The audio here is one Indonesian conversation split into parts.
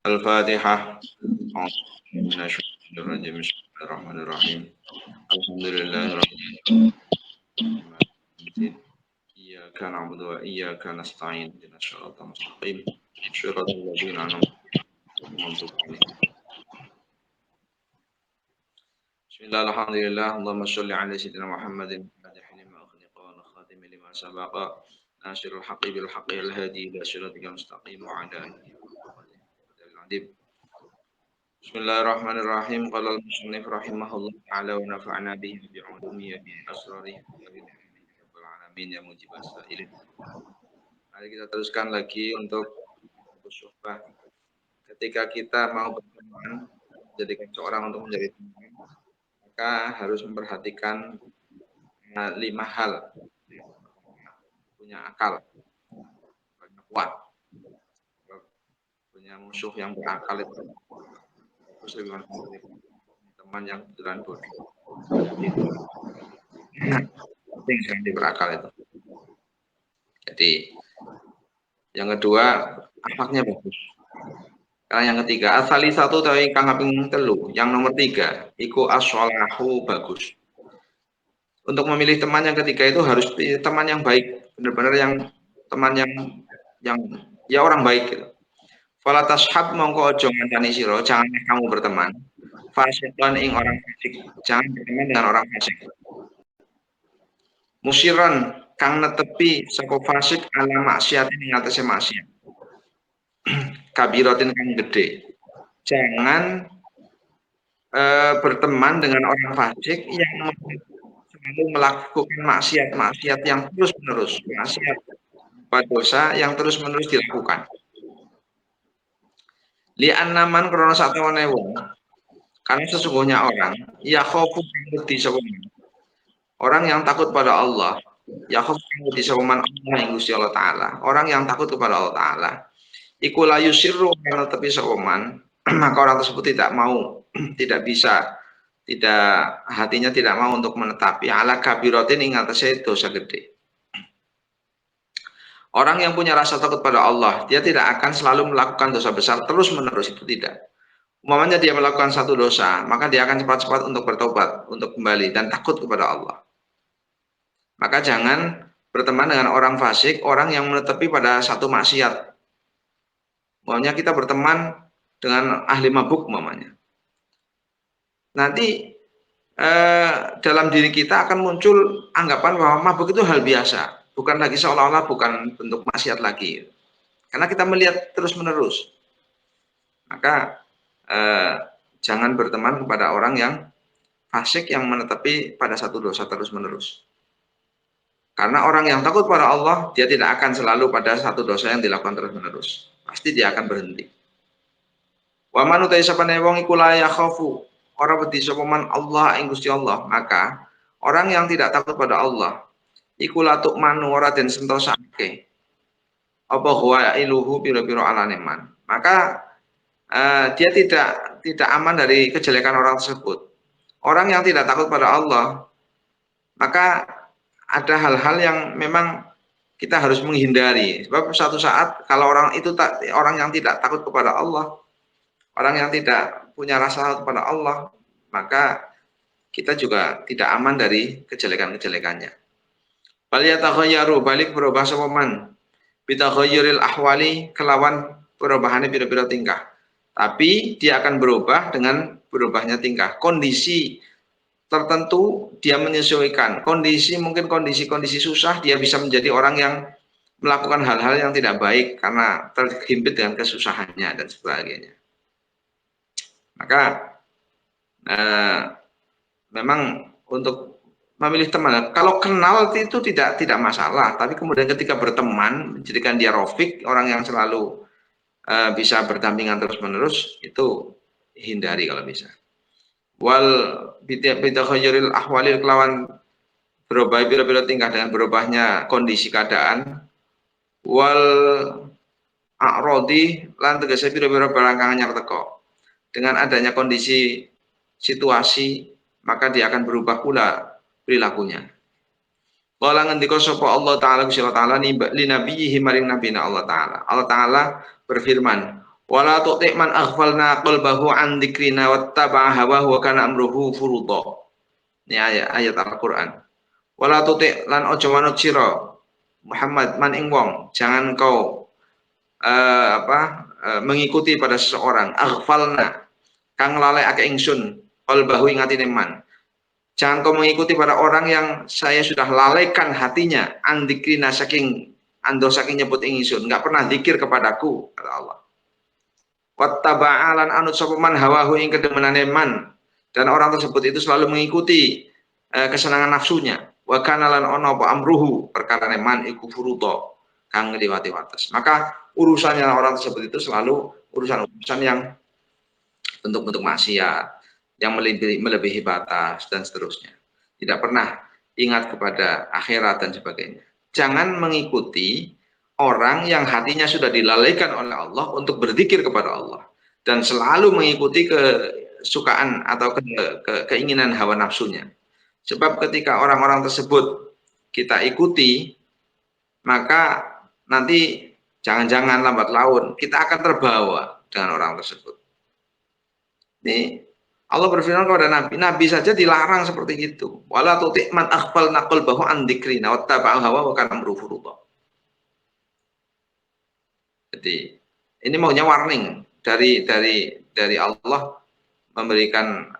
Al-Fatihah. Minasyaitonirrajim. Bismillahirrahmanirrahim. Alhamdulillahirabbil alamin. Iyyaka na'budu wa iyyaka nasta'in. Ihdinas siratal mustaqim. Shiratal ladzina an'amta 'alaihim. Bismillah, alhamdulillah. Allahumma shalli ala sayyidina Muhammadin fatihil lima ughliqa wal khatim lima sabaqa nasirul haqqi bil haqqi al hadi ila siratal mustaqim wa ala alihi. Bismillahirrahmanirrahim. Qala al-musannif rahimahullah ta'ala wa nafa'na bihi bi 'ulumihi bi asrarihi wa alamin ya mujibas sa'ilin. Mari kita teruskan lagi untuk syuhbah. Ketika kita mau berteman, jadikan seorang untuk menjadi teman, maka harus memperhatikan 5 hal. Punya akal, kuat, punya musuh yang berakal itu teman yang beneran bodoh. Penting sekali berakal itu. Jadi yang kedua, akhlaknya bagus. Karena yang ketiga, asali satu tapi kang kaping telu. Yang nomor 3, iku as-shalahu bagus. Untuk memilih teman yang ketiga itu harus teman yang baik, benar-benar yang teman yang ya orang baik gitu. Fala tashab mongko aja ngandani sira, jangan kamu berteman. Fasiqan ing orang fasik, jangan berteman dengan orang fasik. Musiran kang netepi saka fasik ala maksiatin ing atase maksiat. Kabiratin kang gede. Jangan berteman dengan orang fasik yang selalu melakukan maksiat-maksiat yang terus-menerus, maksiat dosa yang terus-menerus dilakukan. Li'anna man krana satemene wong, karena sesungguhnya orang ya khofu di orang yang takut pada Allah, ya khofu di sawaman Allah yang Gusti Allah taala. Orang yang takut kepada Allah taala, iku la yusirru kana tepi sawaman, maka orang tersebut tidak mau, tidak bisa, tidak hatinya tidak mau untuk menetapi ala kabiratin ing atase dosa gede. Orang yang punya rasa takut pada Allah, dia tidak akan selalu melakukan dosa besar terus-menerus, itu tidak. Umpamanya dia melakukan satu dosa, maka dia akan cepat-cepat untuk bertobat, untuk kembali dan takut kepada Allah. Maka jangan berteman dengan orang fasik, orang yang menetepi pada satu maksiat. Umpamanya kita berteman dengan ahli mabuk umpamanya. Nanti dalam diri kita akan muncul anggapan bahwa mabuk itu hal biasa. Bukan lagi seolah-olah bukan bentuk maksiat lagi. Karena kita melihat terus-menerus. Maka jangan berteman kepada orang yang fasik yang menetepi pada satu dosa terus-menerus. Karena orang yang takut pada Allah, dia tidak akan selalu pada satu dosa yang dilakukan terus-menerus. Pasti dia akan berhenti. Wa man utai sapane wong iku la yakhafu, ora wedi sapa man Allah ing Gusti Allah, maka orang yang tidak takut pada Allah iku latuk manu ora den sentosake apa huwa iluhu piro-piro alane man. Maka dia tidak aman dari kejelekan orang tersebut. Orang yang tidak takut pada Allah, maka ada hal-hal yang memang kita harus menghindari. Sebab suatu saat kalau orang itu orang yang tidak takut kepada Allah, orang yang tidak punya rasa takut kepada Allah, maka kita juga tidak aman dari kejelekan-kejelekannya. Baliyatakhayyaru balik berubah sapa man bitaghayyuril ahwali kelawan perubahannya pira-pira tingkah. Tapi dia akan berubah dengan berubahnya tingkah. Kondisi tertentu dia menyesuaikan. Mungkin kondisi susah, dia bisa menjadi orang yang melakukan hal-hal yang tidak baik karena terhimpit dengan kesusahannya dan sebagainya. Maka memang untuk memilih teman, kalau kenal itu tidak masalah, tapi kemudian ketika berteman menjadikan dia rofik, orang yang selalu bisa berdampingan terus-menerus, itu hindari kalau bisa. Wal bitakhayyuril ahwalil kelawan berubah bila tingkah dengan berubahnya kondisi keadaan. Wal a'rodi lan tegese pira-pira barang kang anyar teko. Dengan adanya kondisi situasi, maka dia akan berubah pula perilakunya. Qala ngendika sapa Allah taala Gusti Allah taala li nabiyhi maring nabina Allah taala. Allah taala berfirman, Wala tuti' man aghfalna qalbahu an dzikrina wattaba'a hawahu wa kana amruhu furudha. Ini ayat Al-Qur'an. Wala tuti' lan aja manut sira Muhammad man ing wong, jangan kau mengikuti pada seseorang aghfalna kang lalekake ingsun qalbahu ing atine man. Jangan kau mengikuti pada orang yang saya sudah lalaikan hatinya an dzikrina saking nyebut ingsun, enggak pernah zikir kepadaku, kata Allah. Wattaba'alan anut sapa man hawahu ing kedemenane man, dan orang tersebut itu selalu mengikuti kesenangan nafsunya. Wa kana lan ono apa amruhu perkarane man iku furuta kang ngliwati wates. Maka urusannya orang tersebut itu selalu urusan-urusan yang bentuk-bentuk maksiat, yang melebihi batas dan seterusnya. Tidak pernah ingat kepada akhirat dan sebagainya. Jangan mengikuti orang yang hatinya sudah dilalaikan oleh Allah untuk berzikir kepada Allah dan selalu mengikuti kesukaan atau keinginan hawa nafsunya. Sebab ketika orang-orang tersebut kita ikuti, maka nanti jangan-jangan lambat laun kita akan terbawa dengan orang tersebut. Ini Allah berfirman kepada Nabi, Nabi saja dilarang seperti itu. Wala tuti' man aghfalna qalbahu an dzikrina wattaba'a hawa wa kana amruhu furudha. Jadi ini maunya warning dari Allah memberikan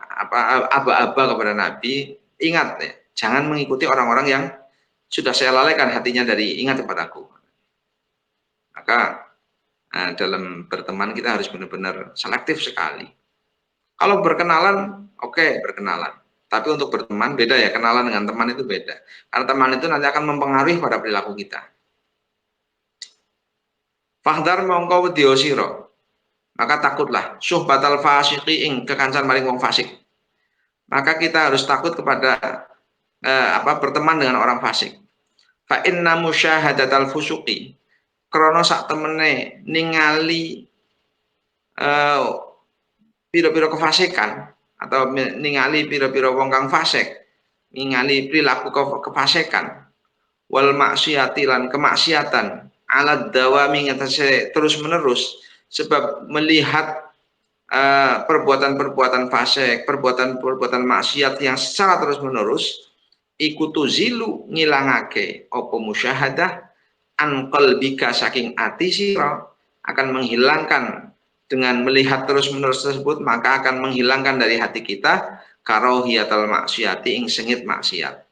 aba-aba kepada Nabi. Ingat ya, jangan mengikuti orang-orang yang sudah saya lalaikan hatinya dari ingat kepadaku. Maka dalam berteman kita harus benar-benar selektif sekali. Kalau berkenalan, oke, berkenalan. Tapi untuk berteman beda ya, kenalan dengan teman itu beda. Karena teman itu nanti akan mempengaruhi pada perilaku kita. Fahdar mongko wedya sira. Maka takutlah suhbatal fasiqi ing kekancan maring wong fasik. Maka kita harus takut kepada berteman dengan orang fasik. Fa inna musyahadatal fusuqi krana sak temene ningali pira-pira kefasikan atau ningali pira-pira wong kang fasik, ningali perilaku kefasikan wal maksiati lan kemaksiatan alat dawami ngatasi terus menerus, sebab melihat perbuatan-perbuatan fasik, perbuatan-perbuatan maksiat yang secara terus menerus ikutu zilu ngilangake opo musyahadah an qalbika saking ati sira, akan menghilangkan dengan melihat terus menerus tersebut, maka akan menghilangkan dari hati kita karohiyatal maksiati ing sengit maksiat.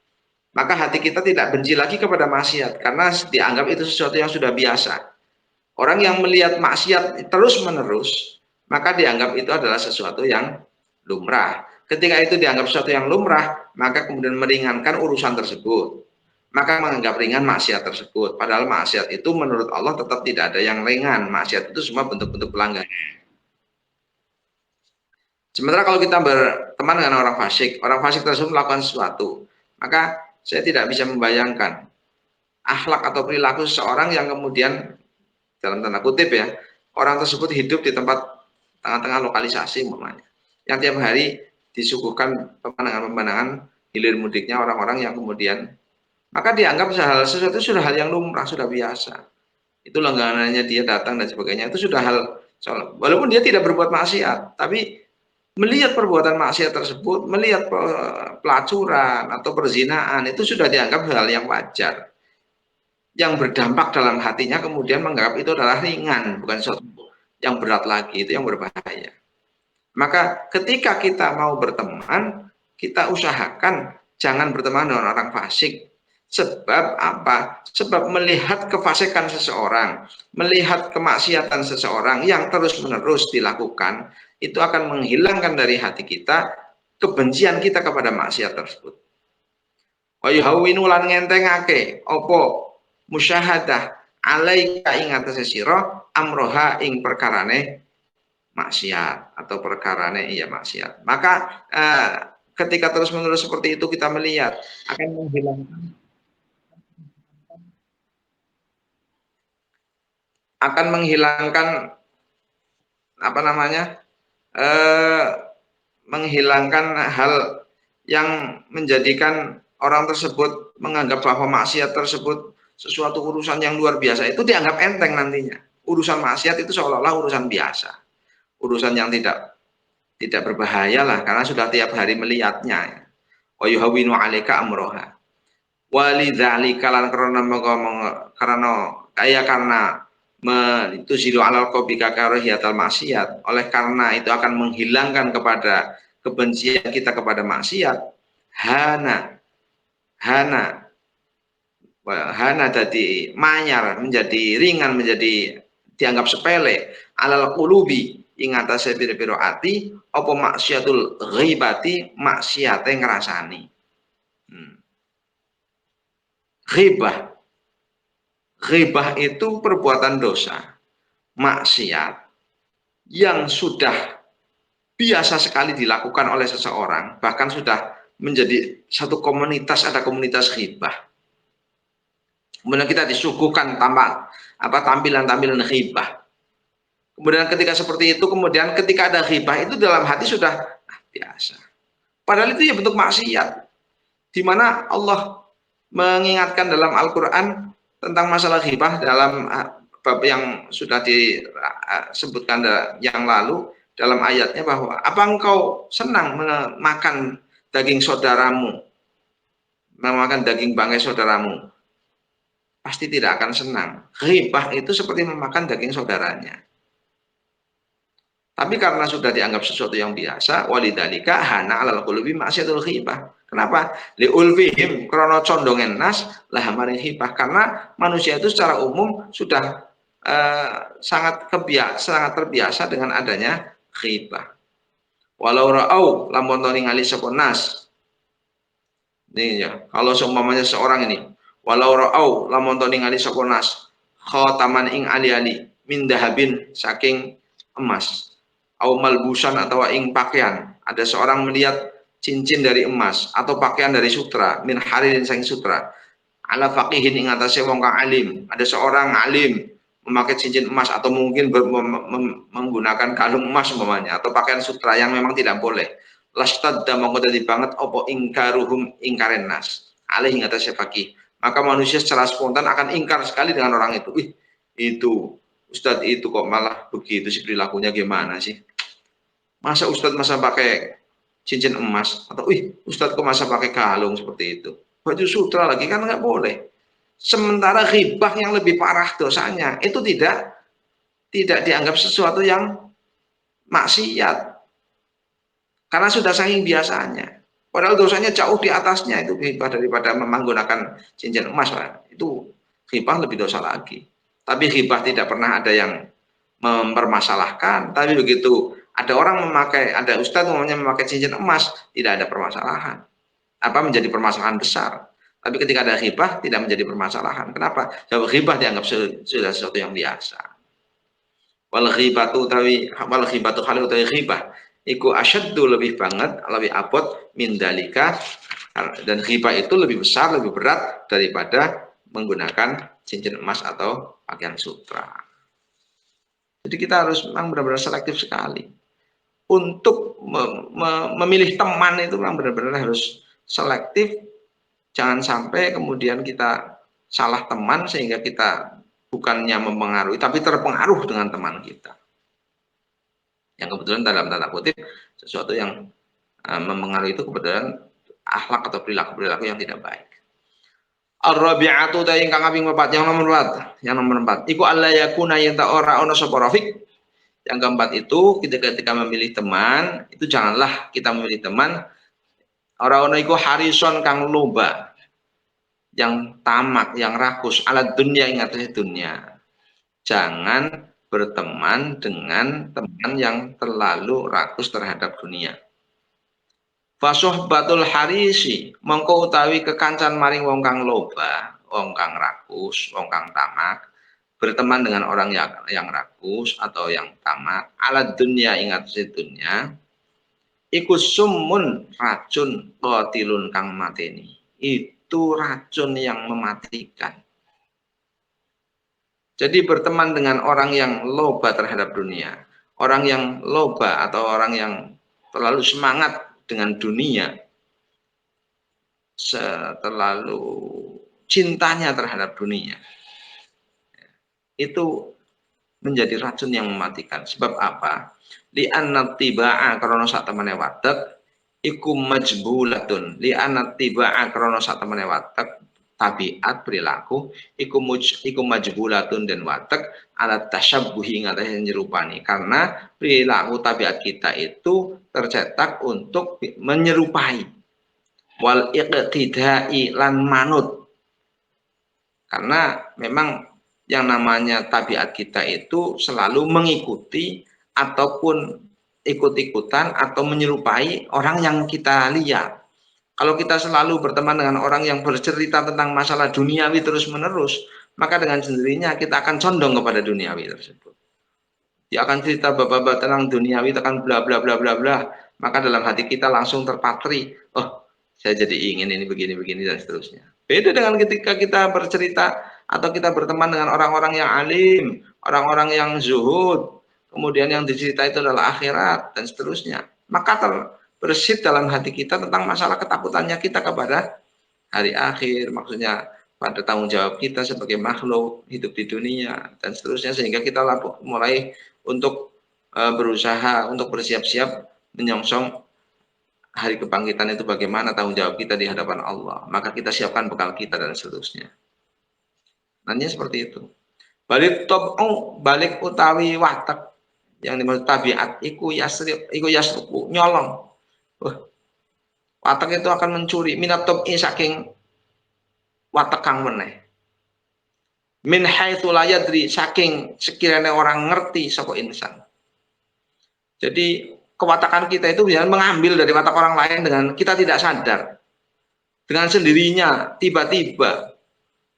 Maka hati kita tidak benci lagi kepada maksiat karena dianggap itu sesuatu yang sudah biasa. Orang yang melihat maksiat terus menerus, maka dianggap itu adalah sesuatu yang lumrah. Ketika itu dianggap sesuatu yang lumrah, maka kemudian meringankan urusan tersebut. Maka menganggap ringan maksiat tersebut. Padahal maksiat itu menurut Allah tetap tidak ada yang ringan. Maksiat itu semua bentuk-bentuk pelanggaran. Sementara kalau kita berteman dengan orang fasik tersebut melakukan sesuatu, maka saya tidak bisa membayangkan akhlak atau perilaku seseorang yang kemudian dalam tanda kutip ya, orang tersebut hidup di tempat tengah-tengah lokalisasi umpamanya, yang tiap hari disuguhkan pemandangan-pemandangan hilir mudiknya orang-orang yang kemudian maka dianggap sesuatu sudah hal yang lumrah, sudah biasa. Itu langganannya dia datang dan sebagainya, itu sudah hal, walaupun dia tidak berbuat maksiat, tapi melihat perbuatan maksiat tersebut, melihat pelacuran atau perzinaan, itu sudah dianggap hal yang wajar. Yang berdampak dalam hatinya kemudian menganggap itu adalah ringan, bukan sesuatu yang berat lagi, itu yang berbahaya. Maka ketika kita mau berteman, kita usahakan jangan berteman dengan orang fasik. Sebab apa? Sebab melihat kefasikan seseorang, melihat kemaksiatan seseorang yang terus-menerus dilakukan, itu akan menghilangkan dari hati kita kebencian kita kepada maksiat tersebut. Wa yuhawwinu lan ngentengake apa musyahadah alaika ing atase sira amroha ing perkarane maksiat atau perkarane maksiat. Maka ketika terus-menerus seperti itu kita melihat akan menghilangkan menghilangkan hal yang menjadikan orang tersebut menganggap bahwa maksiat tersebut sesuatu urusan yang luar biasa, itu dianggap enteng nantinya. Urusan maksiat itu seolah-olah urusan biasa, urusan yang tidak berbahaya lah, karena sudah tiap hari melihatnya. Wa yuhawwinu 'alaika amroha. Walidzalika lan karena karena itu zilu alal qabika karahiyatal maksiat, oleh karena itu akan menghilangkan kepada kebencian kita kepada maksiat. hana hana hana jadi manyar, menjadi ringan, menjadi dianggap sepele, alal qulubi ing atase pira-pira ati apa maksiatul ghibati, maksiate ngrasani. Ghibah, ghibah itu perbuatan dosa, maksiat yang sudah biasa sekali dilakukan oleh seseorang, bahkan sudah menjadi satu komunitas, ada komunitas ghibah. Kemudian kita disuguhkan tampilan-tampilan ghibah. Kemudian ketika seperti itu, kemudian ketika ada ghibah itu dalam hati sudah biasa. Padahal itu ya bentuk maksiat. Di mana Allah mengingatkan dalam Al-Quran tentang masalah ghibah dalam bab yang sudah disebutkan yang lalu dalam ayatnya, bahwa apa engkau senang memakan daging saudaramu, memakan daging bangkai saudaramu? Pasti tidak akan senang. Ghibah itu seperti memakan daging saudaranya. Tapi karena sudah dianggap sesuatu yang biasa, walidalika hana alal qulubi maksiatul ghibah. Kenapa? Liulfihim krono condongen nas lah maring ghibah. Karena manusia itu secara umum sudah sangat terbiasa dengan adanya ghibah. Walau ra'au lamun ningali sapa nas. Ini ya, kalau seumpamanya seorang ini, walau ra'au lamun ningali sapa nas khataman ing ali-ali min dahabin, saking emas, au malbusan atau ing pakaian, ada seorang melihat cincin dari emas atau pakaian dari sutra, min haririn sang sutra, ala faqihin ing atase wong kang alim, ada seorang alim memakai cincin emas atau mungkin menggunakan kalung emas umpamanya, atau pakaian sutra yang memang tidak boleh, lastadda mongko dadi banget opo ingkaruhum ingkaren nas alih ing atase faqih, maka manusia secara spontan akan ingkar sekali dengan orang itu. Itu Ustadz itu kok malah begitu sih perilakunya, gimana sih? Masa Ustadz masa pakai cincin emas, atau Ustadz kok masa pakai kalung seperti itu, baju sutra lagi, kan nggak boleh. Sementara ghibah yang lebih parah dosanya itu tidak dianggap sesuatu yang maksiat karena sudah saking biasanya. Padahal dosanya jauh di atasnya itu ghibah daripada menggunakan cincin emas, Pak. Itu ghibah lebih dosa lagi. Tapi ghibah tidak pernah ada yang mempermasalahkan. Tapi begitu ada orang ada ustadz memakai cincin emas, tidak ada permasalahan. Apa menjadi permasalahan besar? Tapi ketika ada ghibah tidak menjadi permasalahan. Kenapa? Jawab ghibah dianggap sudah sesuatu yang biasa. Wal ghibatu halil utawi ghibah iku asyaddu, lebih banget, lebih abot min dalika, dan ghibah itu lebih besar, lebih berat daripada menggunakan cincin emas atau pakaian sutra. Jadi kita harus memang benar-benar selektif sekali. Untuk memilih teman itu memang benar-benar harus selektif. Jangan sampai kemudian kita salah teman sehingga kita bukannya mempengaruhi, tapi terpengaruh dengan teman kita. Yang kebetulan dalam tanda kutip sesuatu yang mempengaruhi itu kebetulan akhlak atau perilaku yang tidak baik. Ar-rabi'atu ta ingkang kaping 4, yang nomor 4. Iku alla yakuna yen ta ora ana sapa rafiq. Yang keempat itu ketika memilih teman, itu janganlah kita memilih teman orang iku harison kang loba, yang tamak, yang rakus, alat dunia, ingat dunia. Jangan berteman dengan teman yang terlalu rakus terhadap dunia. Fasohbatul harisi mongko utawi kekancan maring wong kang loba, wong kang rakus, wong kang tamak, berteman dengan orang yang rakus atau yang tamak, alat dunia, ingat dunia, iku summun, racun, qatilun kang mateni. Itu racun yang mematikan. Jadi berteman dengan orang yang loba terhadap dunia, orang yang loba atau orang yang terlalu semangat dengan dunia, terlalu cintanya terhadap dunia, itu menjadi racun yang mematikan. Sebab apa? Li'anna tiba'a karena sak temene watek iku majbulatun. Li'anna tiba'a karena sak temene watek tabiat perilaku iku majbulatun dan watek ala tasyabbuhi ngatasi nyerupani. Karena perilaku tabiat kita itu tercetak untuk menyerupai wal iqtidai lan manut. Karena memang yang namanya tabiat kita itu selalu mengikuti ataupun ikut-ikutan atau menyerupai orang yang kita lihat. Kalau kita selalu berteman dengan orang yang bercerita tentang masalah duniawi terus-menerus, maka dengan sendirinya kita akan condong kepada duniawi tersebut. Dia akan cerita bapak-bapak tentang duniawi, tekan bla bla bla bla bla, maka dalam hati kita langsung terpatri, oh saya jadi ingin ini begini-begini dan seterusnya. Beda dengan ketika kita bercerita atau kita berteman dengan orang-orang yang alim, orang-orang yang zuhud, kemudian yang dicerita itu adalah akhirat dan seterusnya. Maka terbersit dalam hati kita tentang masalah ketakutannya kita kepada hari akhir, maksudnya pada tanggung jawab kita sebagai makhluk hidup di dunia dan seterusnya, sehingga kita mulai untuk berusaha untuk bersiap-siap menyongsong hari kebangkitan itu, bagaimana tanggung jawab kita di hadapan Allah, maka kita siapkan bekal kita dan seterusnya. Nanya seperti itu. Balik balik utawi watak yang dimaksud tabiat iku yasriku nyolong. Watak itu akan mencuri minat saking watak kang meneh. Min haitsu la yadri, saking sekiranya orang ngerti sapa insan. Jadi kewatakan kita itu bisa mengambil dari watak orang lain dengan kita tidak sadar. Dengan sendirinya tiba-tiba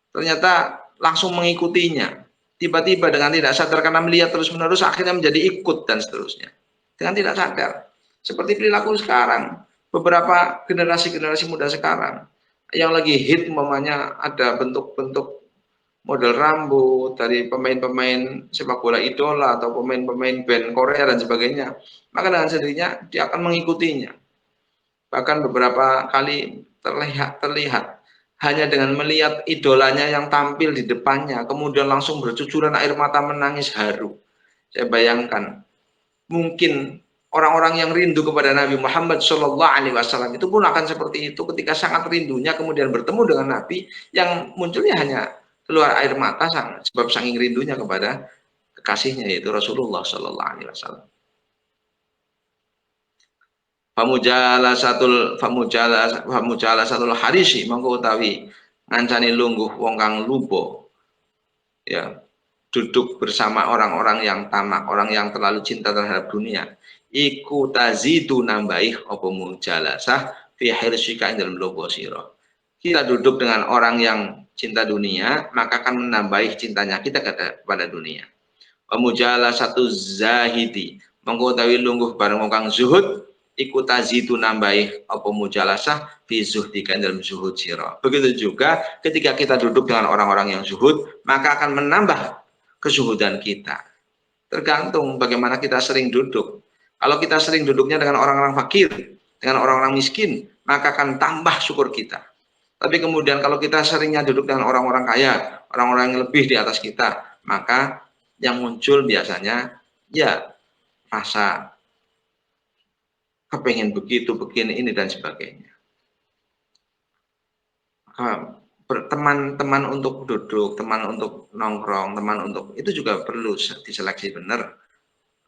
ternyata langsung mengikutinya. Tiba-tiba dengan tidak sadar karena melihat terus-menerus akhirnya menjadi ikut dan seterusnya. Dengan tidak sadar. Seperti perilaku sekarang. Beberapa generasi-generasi muda sekarang yang lagi hit umpamanya ada bentuk-bentuk model rambut dari pemain-pemain sepak bola idola atau pemain-pemain band Korea dan sebagainya, maka dengan sendirinya dia akan mengikutinya. Bahkan beberapa kali terlihat hanya dengan melihat idolanya yang tampil di depannya, kemudian langsung bercucuran air mata menangis haru. Saya bayangkan, mungkin orang-orang yang rindu kepada Nabi Muhammad Shallallahu Alaihi Wasallam itu pun akan seperti itu ketika sangat rindunya kemudian bertemu dengan Nabi, yang munculnya hanya keluar air mata sebab saking rindunya kepada kekasihnya yaitu Rasulullah Shallallahu Alaihi Wasallam. Famujala satul harisi mongko utawi ngancani lungguh wong kang lubo, ya, duduk bersama orang-orang yang tamak, orang yang terlalu cinta terhadap dunia, iku tazidu nambaih apa mujalasah fi hirsika ing dalem lobo sira. Kita duduk dengan orang yang cinta dunia, maka akan menambah cintanya kita kepada dunia. Wa mujalasatu zahidi mongko utawi lungguh bareng wong kang zuhud iku tazidu nambahi apa mujalasah fi zuhdika dalam zuhud sira. Begitu juga ketika kita duduk dengan orang-orang yang zuhud, maka akan menambah kezuhudan kita. Tergantung bagaimana kita sering duduk. Kalau kita sering duduknya dengan orang-orang fakir, dengan orang-orang miskin, maka akan tambah syukur kita. Tapi kemudian kalau kita seringnya duduk dengan orang-orang kaya, orang-orang yang lebih di atas kita, maka yang muncul biasanya ya rasa kepengen begitu, begini, ini dan sebagainya. Teman-teman untuk duduk, teman untuk nongkrong, teman untuk itu juga perlu diseleksi benar.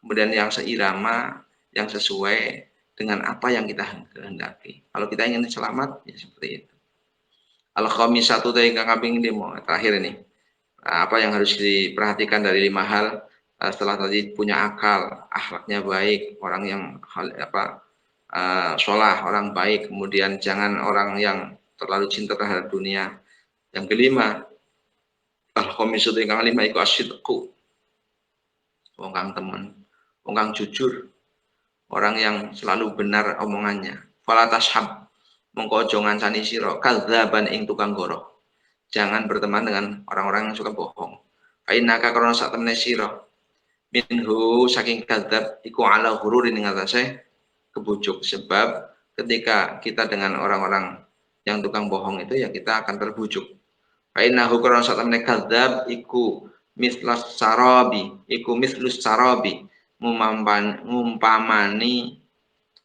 Kemudian yang seirama, yang sesuai dengan apa yang kita kehendaki. Kalau kita ingin selamat, ya seperti itu. Al-khamisatu ingkang kaping 5 terakhir ini. Apa yang harus diperhatikan dari 5 hal setelah tadi punya akal, akhlaknya baik, orang yang sholah, orang baik, kemudian jangan orang yang terlalu cinta terhadap dunia. Yang kelima, al-khamisatu ingkang 5 iku asyidqu. Wong kang temen, wong kang jujur, orang yang selalu benar omongannya. Fala tashab mongko aja ngancani sira kadzaban ing tukang goroh. Jangan berteman dengan orang-orang yang suka bohong. Fa innaka karena sak temene sira minhu saking kadzab iku ala hururin ing atase kebujuk. Sebab ketika kita dengan orang-orang yang tukang bohong itu ya kita akan terbujuk. Fa innahu karena sak temene kadzab iku mislas sarabi iku mislus sarabi ngumpamani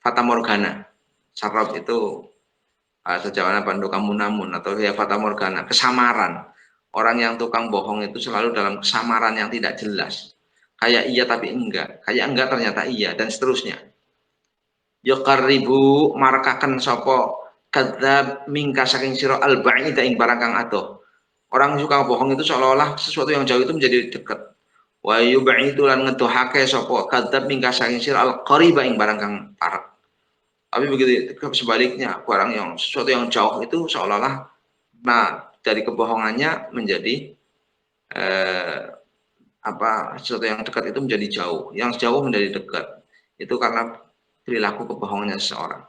fata morgana. Sarab itu sejawana bandu kamu namun atau ya fata morgana, kesamaran. Orang yang tukang bohong itu selalu dalam kesamaran yang tidak jelas. Kayak iya tapi enggak, kayak enggak ternyata iya, dan seterusnya. Yuqarribu marakaken sapa kadzab mingka saking sira al-ba'ida ing barang kang adoh. Orang suka bohong itu seolah-olah sesuatu yang jauh itu menjadi dekat. Wa yub'idu lan ngedohake sapa kadzab mingka saking sira al-qariba ing barang kang parek. Tapi begitu sebaliknya, barang yang sesuatu yang jauh itu seolah-olah dari kebohongannya menjadi sesuatu yang dekat itu menjadi jauh, yang jauh menjadi dekat. Itu karena perilaku kebohongannya seseorang.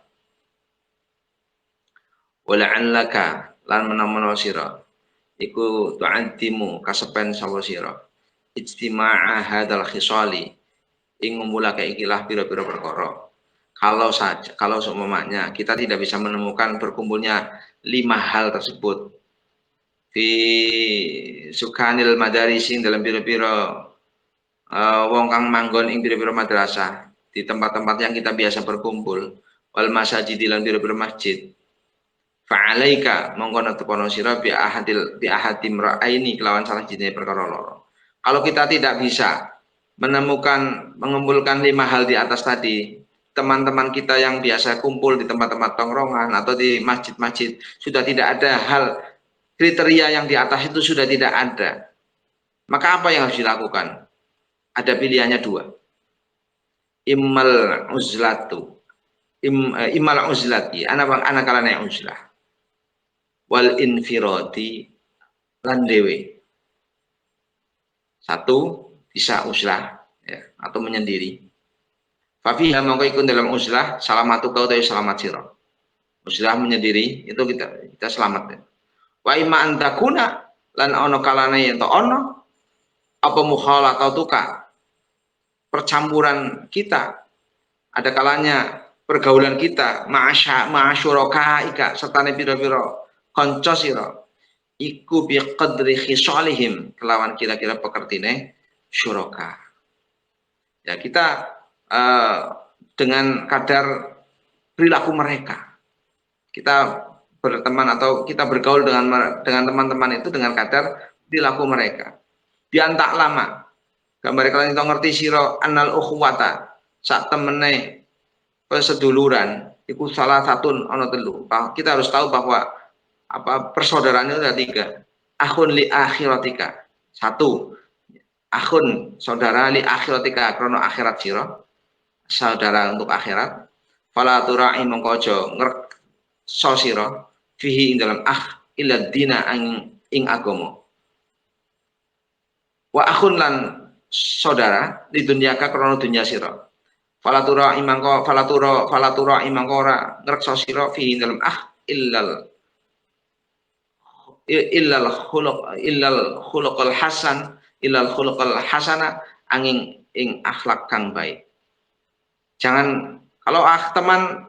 Wala'allaka lan menawa sira iku tu'addimu kasepen sapa sira ijtima'a hadzal khisali ing ngumpulake ikilah pira-pira perkara. Kalau seumpamanya kita tidak bisa menemukan berkumpulnya 5 hal tersebut fi sukanil madarising dalam pira-pira wong kang manggon ing pira-pira madrasah, di tempat-tempat yang kita biasa berkumpul, wal masajid lan pira-pira masjid. Fa'alaika mongko netepono sira bi ahadim ra'aini kelawan salah jenis perkara loro. Kalau kita tidak bisa mengumpulkan 5 hal di atas tadi, teman-teman kita yang biasa kumpul di tempat-tempat tongkrongan atau di masjid-masjid sudah tidak ada hal kriteria yang di atas itu sudah tidak ada. Maka apa yang harus dilakukan? Ada pilihannya 2. Immal uzlatu. Immal uzlati, anak kalane uzlah. Wal infiradi lan dewe. 1 bisa uzlah ya, atau menyendiri. Fafiha mongko ikut dalam uzlah salamatu kau tahu selamat sira. Uzlah menyendiri itu kita selamat ya. Wa imma antakuna lan ono kalane ento ono apa mukhalatatuka percampuran kita, ada kalanya pergaulan kita ma'asyurakaika serta pira-pira kanca sira iku bi qadri khisalihim kelawan kira-kira pekertine syuraka. Ya kita dengan kadar perilaku mereka. Kita berteman atau kita bergaul dengan teman-teman itu dengan kadar perilaku mereka. Diantak lama. Gambar kalian itu ngerti siro annal ukhwata sak temene peseduluran itu salah satu ono telu. Kita harus tahu bahwa persaudaraan itu ada 3. Akhun li akhiratika. 1. Akhun saudara li akhiratika krono akhirat siro. Saudara untuk akhirat. Fala tura'i mongko aja ngrekso sira fihi ing dalam illa dina ing agama. Wa akhun lan saudara di dunia ka krono dunia sira. Falatura imangko ora ngrekso sira fihi ing dalam illal khuluqal hasan illal khuluqal hasana angin ing akhlak kang baik. Jangan kalau teman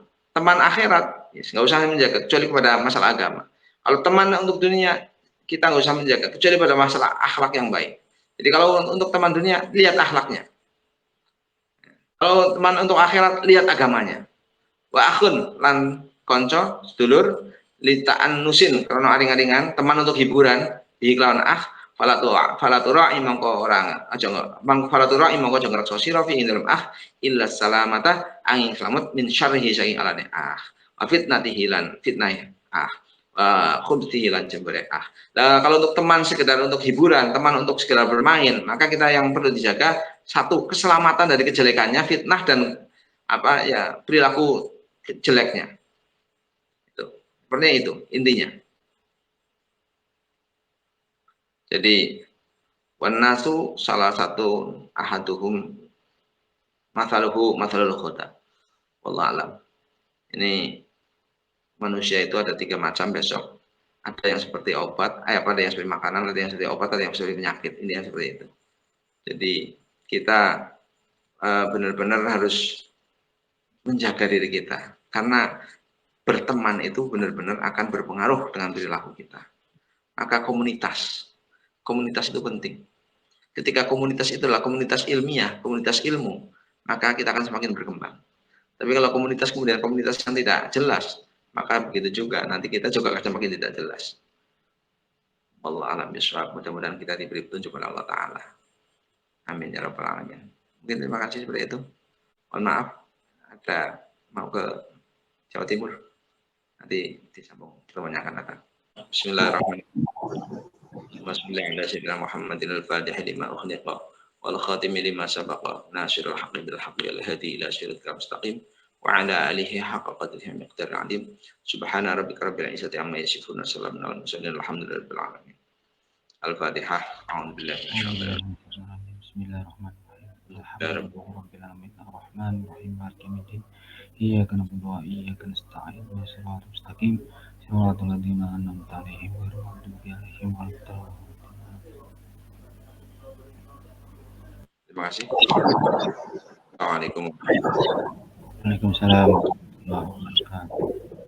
akhirat nggak usah menjaga kecuali kepada masalah agama. Kalau teman untuk dunia kita nggak usah menjaga kecuali pada masalah akhlak yang baik. Jadi kalau untuk teman dunia lihat akhlaknya. Kalau teman untuk akhirat lihat agamanya. Wa akhun lan konco sedulur litaan nusin karena aring-aringan teman untuk hiburan di kelawan falatura imangko orang aja falatura imangko aja ngrekso sira fi dalam illa salamata angin selamat min syarrihi saking alane wa fitnatihi lan fitnah khubtihi lan jambare Nah, kalau untuk teman sekedar untuk hiburan, teman untuk sekedar bermain, maka kita yang perlu dijaga 1 keselamatan dari kejelekannya, fitnah dan perilaku jeleknya. Seperti itu intinya. Jadi wanasu salah satu ahaduhum masalul khota. Wallahu alam. Ini manusia itu ada 3 macam besok. Ada yang seperti obat, ada yang seperti makanan, ada yang seperti obat, ada yang seperti penyakit. Ini yang seperti itu. Jadi kita benar-benar harus menjaga diri kita. Karena berteman itu benar-benar akan berpengaruh dengan perilaku kita. Maka komunitas itu penting. Ketika komunitas itulah komunitas ilmiah, komunitas ilmu, maka kita akan semakin berkembang. Tapi kalau komunitas kemudian komunitas yang tidak jelas, maka begitu juga nanti kita juga akan semakin tidak jelas. Wallahu a'lam bishawab. Mudah-mudahan kita diberi petunjuk oleh Allah Ta'ala. Amin ya rabbal alamin. Mungkin terima kasih seperti itu. Mohon maaf ada mau ke Jawa Timur. Nanti disambung pertemuan yang akan datang. Bismillahirrahmanirrahim. Bismillahirrahmanirrahim. Muhammadin al-Fatih lima ukhliqa wal khatimi lima sabaqa nasirul haqqi bil haqqi wal hadi ila siratal mustaqim wa ala alihi haqqa qadrihi wa miqdaril azim. Subhana rabbika rabbil izzati amma yasifun wa salamun alal mursalin walhamdulillahi rabbil alamin. Al-Fatihah. A'udzubillahi minasyaitonir rajim. Bismillahirrahmanirrahim. Alhamdulillahirabbil alamin arrahmanir rahim maliki yaumiddin. Iyyaka na'budu wa iyyaka nasta'in ihdinas siratal mustaqim siratal ladzina an'amta 'alaihim ghairil maghdubi 'alaihim waladdallin. Terima kasih. Assalamualaikum. Waalaikumsalam warahmatullahi wabarakatuh.